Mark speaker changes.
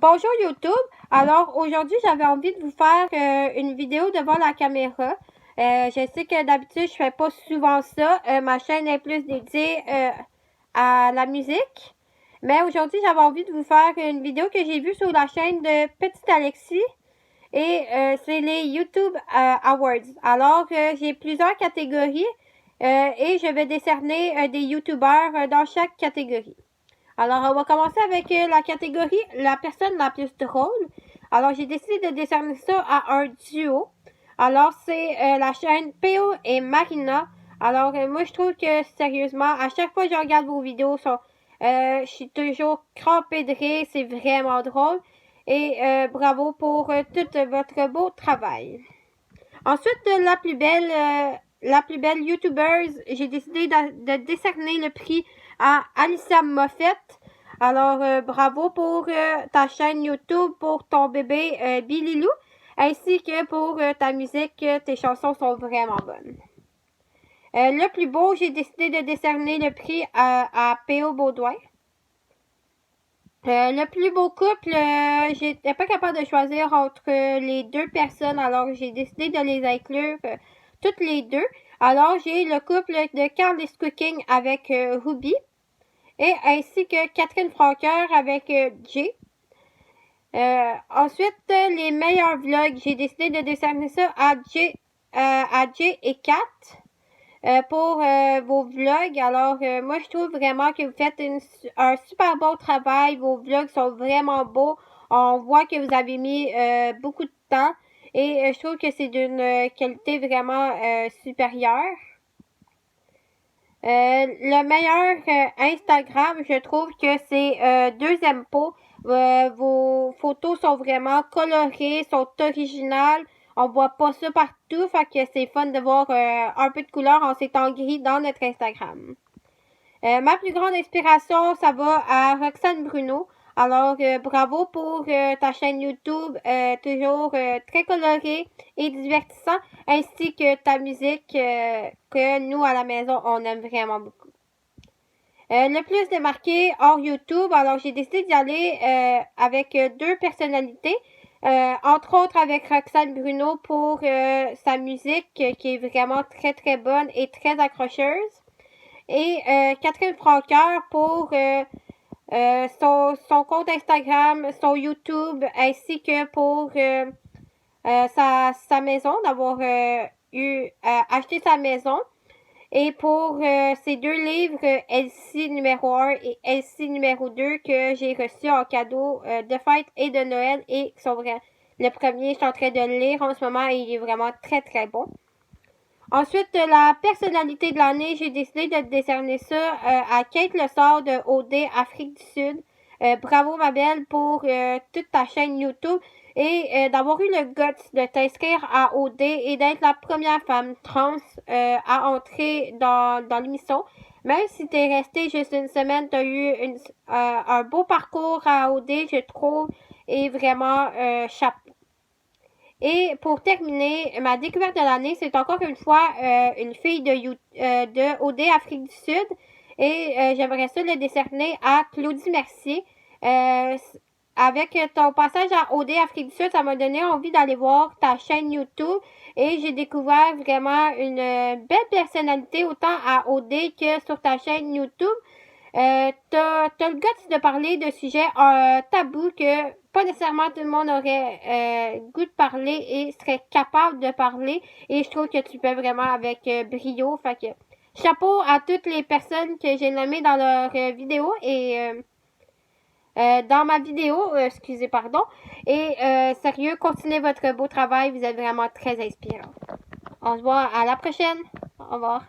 Speaker 1: Bonjour YouTube. Alors aujourd'hui j'avais envie de vous faire une vidéo devant la caméra. Je sais que d'habitude je fais pas souvent ça. Ma chaîne est plus dédiée à la musique. Mais aujourd'hui j'avais envie de vous faire une vidéo que j'ai vue sur la chaîne de Petit Alexis. Et c'est les YouTube Awards. Alors j'ai plusieurs catégories et je vais décerner des YouTubeurs dans chaque catégorie. Alors, on va commencer avec la catégorie la personne la plus drôle. Alors, j'ai décidé de décerner ça à un duo. Alors, c'est la chaîne PO et Marina. Alors, moi, je trouve que, sérieusement, à chaque fois que je regarde vos vidéos, je suis toujours crampée de rire. C'est vraiment drôle. Et bravo pour tout votre beau travail. Ensuite, la plus belle YouTubeuse, j'ai décidé de décerner le prix à Alicia Moffett. Alors, bravo pour ta chaîne YouTube, pour ton bébé Billy Lou, ainsi que pour ta musique. Tes chansons sont vraiment bonnes. Le plus beau, j'ai décidé de décerner le prix à P.O. Baudouin. Le plus beau couple, j'étais pas capable de choisir entre les deux personnes, alors j'ai décidé de les inclure toutes les deux. Alors j'ai le couple de Carly's Cooking avec Ruby et ainsi que Catherine Francoeur avec Jay. Ensuite, les meilleurs vlogs, j'ai décidé de décerner ça à Jay et Kat. Pour vos vlogs. Alors, moi, je trouve vraiment que vous faites un super bon travail. Vos vlogs sont vraiment beaux. On voit que vous avez mis beaucoup de temps. Et je trouve que c'est d'une qualité vraiment supérieure. Le meilleur Instagram, je trouve que c'est Deuxième Pot. Vos photos sont vraiment colorées, sont originales. On voit pas ça partout, fait que c'est fun de voir un peu de couleur en ces temps gris dans notre Instagram. Ma plus grande inspiration, ça va à Roxane Bruno. Alors, bravo pour ta chaîne YouTube, toujours très colorée et divertissant, ainsi que ta musique que nous, à la maison, on aime vraiment beaucoup. Le plus démarqué hors YouTube, alors j'ai décidé d'y aller avec deux personnalités. Entre autres avec Roxane Bruno pour sa musique qui est vraiment très très bonne et très accrocheuse. Et Catherine Francoeur pour son compte Instagram, son YouTube, ainsi que pour sa maison, d'avoir acheté sa maison. Et pour ces deux livres, Elsie numéro 1 et Elsie numéro 2 que j'ai reçus en cadeau de fête et de Noël et qui sont vrais. Le premier, je suis en train de le lire en ce moment et il est vraiment très très bon. Ensuite, la personnalité de l'année, j'ai décidé de décerner ça à Kate Lessard de OD Afrique du Sud. Bravo ma belle pour toute ta chaîne YouTube et d'avoir eu le guts de t'inscrire à OD et d'être la première femme trans à entrer dans l'émission. Même si t'es restée juste une semaine, t'as eu un beau parcours à OD, je trouve, et vraiment chapeau. Et pour terminer, ma découverte de l'année, c'est encore une fois une fille de OD Afrique du Sud. Et j'aimerais ça le décerner à Claudie Mercier. Avec ton passage à OD Afrique du Sud, ça m'a donné envie d'aller voir ta chaîne YouTube. Et j'ai découvert vraiment une belle personnalité autant à OD que sur ta chaîne YouTube. T'as le goût de parler de sujets tabous que pas nécessairement tout le monde aurait goût de parler et serait capable de parler. Et je trouve que tu peux vraiment avec brio. Fait que chapeau à toutes les personnes que j'ai nommées dans leur vidéo et dans ma vidéo, excusez, pardon. Et sérieux, continuez votre beau travail. Vous êtes vraiment très inspirant. On se voit à la prochaine. Au revoir.